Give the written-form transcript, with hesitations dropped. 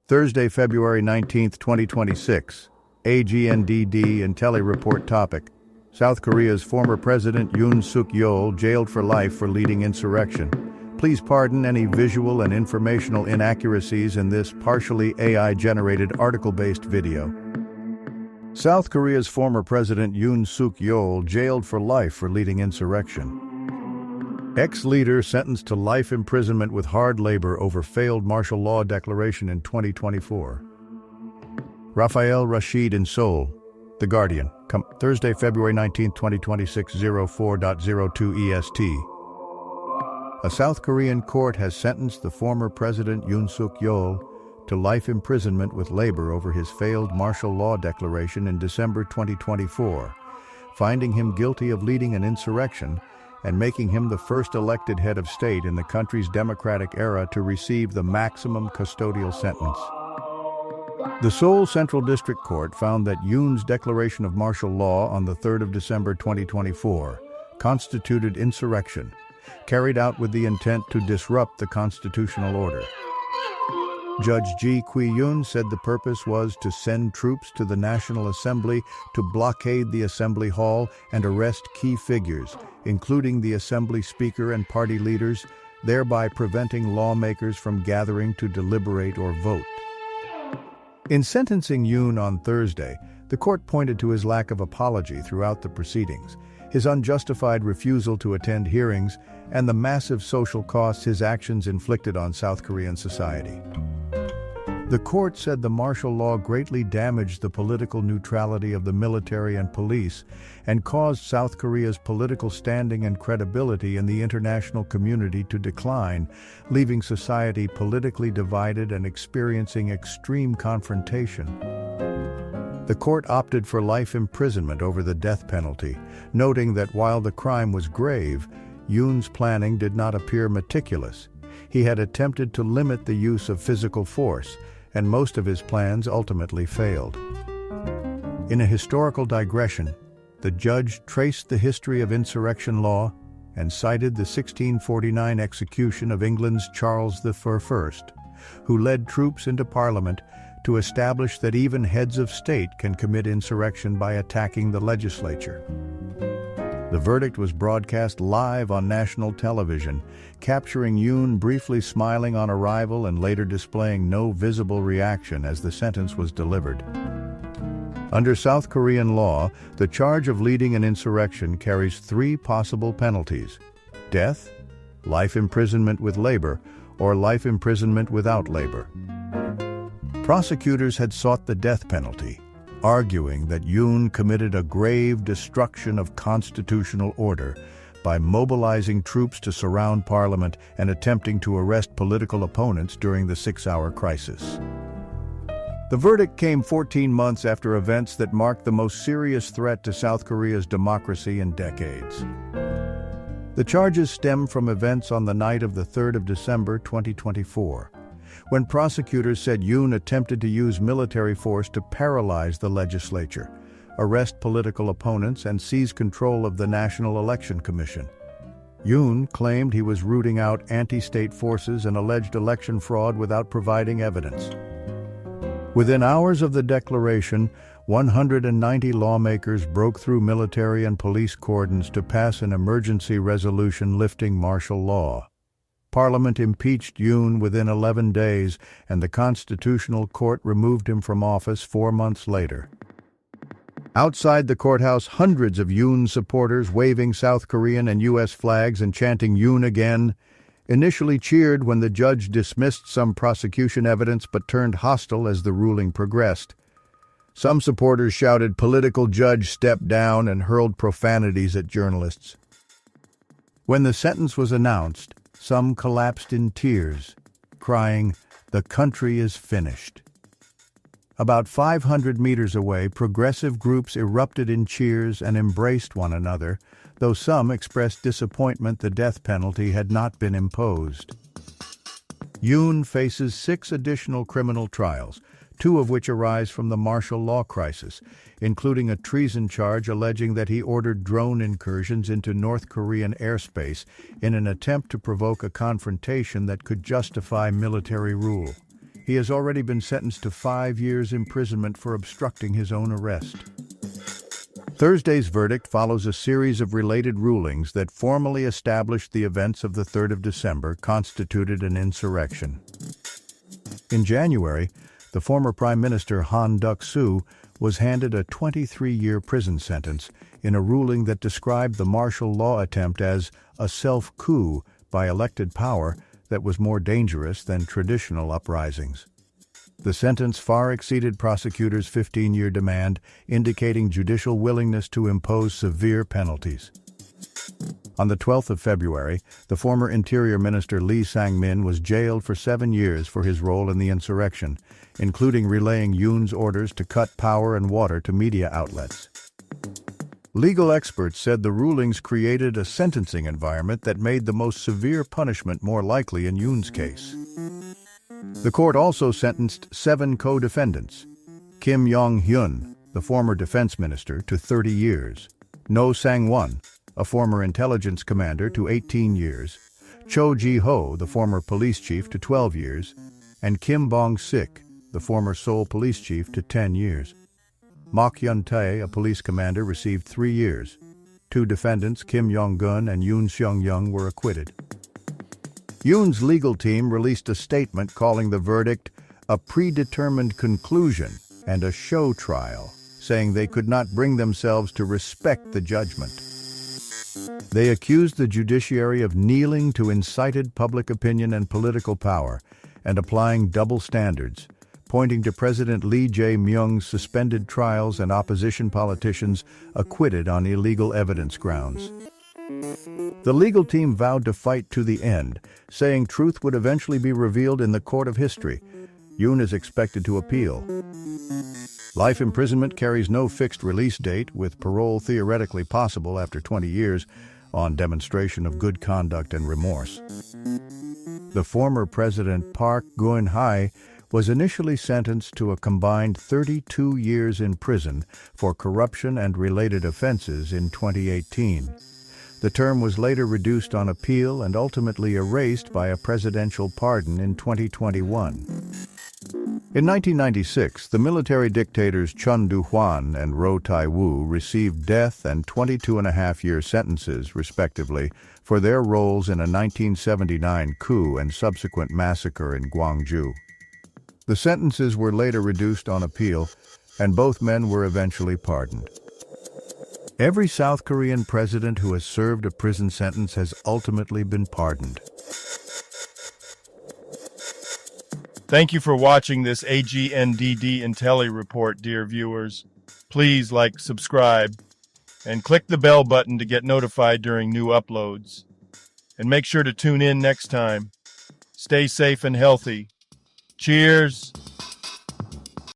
Thursday, February 19, 2026. AGNDD IntelliReport topic. South Korea's former president Yoon Suk Yeol jailed for life for leading insurrection. Please pardon any visual and informational inaccuracies in this partially AI-generated article-based video. South Korea's former president Yoon Suk Yeol jailed for life for leading insurrection. Ex-leader sentenced to life imprisonment with hard labor over failed martial law declaration in 2024. Rafael Rashid in Seoul. The Guardian. Thursday, February 19, 2026, 04.02 EST. A South Korean court has sentenced the former president Yoon Suk Yeol to life imprisonment with labor over his failed martial law declaration in December 2024, finding him guilty of leading an insurrection and making him the first elected head of state in the country's democratic era to receive the maximum custodial sentence. The Seoul Central District Court found that Yoon's declaration of martial law on the 3rd of December 2024 constituted insurrection, carried out with the intent to disrupt the constitutional order. Judge Ji Qui-yoon said the purpose was to send troops to the National Assembly to blockade the Assembly Hall and arrest key figures, including the Assembly Speaker and party leaders, thereby preventing lawmakers from gathering to deliberate or vote. In sentencing Yoon on Thursday, the court pointed to his lack of apology throughout the proceedings, his unjustified refusal to attend hearings, and the massive social costs his actions inflicted on South Korean society. The court said the martial law greatly damaged the political neutrality of the military and police and caused South Korea's political standing and credibility in the international community to decline, leaving society politically divided and experiencing extreme confrontation. The court opted for life imprisonment over the death penalty, noting that while the crime was grave, Yoon's planning did not appear meticulous. He had attempted to limit the use of physical force, and most of his plans ultimately failed. In a historical digression, the judge traced the history of insurrection law and cited the 1649 execution of England's Charles I, who led troops into Parliament to establish that even heads of state can commit insurrection by attacking the legislature. The verdict was broadcast live on national television, capturing Yoon briefly smiling on arrival and later displaying no visible reaction as the sentence was delivered. Under South Korean law, the charge of leading an insurrection carries 3 possible penalties: death, life imprisonment with labor, or life imprisonment without labor. Prosecutors had sought the death penalty, arguing that Yoon committed a grave destruction of constitutional order by mobilizing troops to surround Parliament and attempting to arrest political opponents during the 6-hour crisis. The verdict came 14 months after events that marked the most serious threat to South Korea's democracy in decades. The charges stem from events on the night of the 3rd of December 2024, when prosecutors said Yoon attempted to use military force to paralyze the legislature, arrest political opponents, and seize control of the National Election Commission. Yoon claimed he was rooting out anti-state forces and alleged election fraud without providing evidence. Within hours of the declaration, 190 lawmakers broke through military and police cordons to pass an emergency resolution lifting martial law. Parliament impeached Yoon within 11 days, and the Constitutional Court removed him from office 4 months later. Outside the courthouse, hundreds of Yoon supporters waving South Korean and U.S. flags and chanting "Yoon again," initially cheered when the judge dismissed some prosecution evidence but turned hostile as the ruling progressed. Some supporters shouted "Political judge, step down," and hurled profanities at journalists. When the sentence was announced, some collapsed in tears, crying, "The country is finished." About 500 meters away, progressive groups erupted in cheers and embraced one another, though some expressed disappointment the death penalty had not been imposed. Yoon faces 6 additional criminal trials, 2 of which arise from the martial law crisis, including a treason charge alleging that he ordered drone incursions into North Korean airspace in an attempt to provoke a confrontation that could justify military rule. He has already been sentenced to 5 years imprisonment for obstructing his own arrest. Thursday's verdict follows a series of related rulings that formally established the events of the 3rd of December constituted an insurrection. In January, the former Prime Minister Han Duck-soo was handed a 23-year prison sentence in a ruling that described the martial law attempt as a self-coup by elected power that was more dangerous than traditional uprisings. The sentence far exceeded prosecutors' 15-year demand, indicating judicial willingness to impose severe penalties. On the 12th of February, the former Interior Minister Lee Sang-min was jailed for 7 years for his role in the insurrection, including relaying Yoon's orders to cut power and water to media outlets. Legal experts said the rulings created a sentencing environment that made the most severe punishment more likely in Yoon's case. The court also sentenced 7 co-defendants: Kim Yong-hyun, the former defense minister, to 30 years, No Sang-won, a former intelligence commander, to 18 years, Cho Ji-ho, the former police chief, to 12 years, and Kim Bong-sik, the former Seoul police chief, to 10 years. Mok Yun-tae, a police commander, received 3 years. 2 defendants, Kim Yong-gun and Yoon Suk Yeol, were acquitted. Yoon's legal team released a statement calling the verdict a predetermined conclusion and a show trial, saying they could not bring themselves to respect the judgment. They accused the judiciary of kneeling to incited public opinion and political power and applying double standards, pointing to President Lee Jae-myung's suspended trials and opposition politicians acquitted on illegal evidence grounds. The legal team vowed to fight to the end, saying truth would eventually be revealed in the court of history. Yoon is expected to appeal. Life imprisonment carries no fixed release date, with parole theoretically possible after 20 years on demonstration of good conduct and remorse. The former President Park Geun-hye was initially sentenced to a combined 32 years in prison for corruption and related offenses in 2018. The term was later reduced on appeal and ultimately erased by a presidential pardon in 2021. In 1996, the military dictators Chun Doo-hwan and Roh Tai-woo received death and 22.5-year sentences, respectively, for their roles in a 1979 coup and subsequent massacre in Gwangju. The sentences were later reduced on appeal, and both men were eventually pardoned. Every South Korean president who has served a prison sentence has ultimately been pardoned. Thank you for watching this AGNDD Intelli report, dear viewers. Please like, subscribe, and click the bell button to get notified during new uploads. And make sure to tune in next time. Stay safe and healthy. Cheers!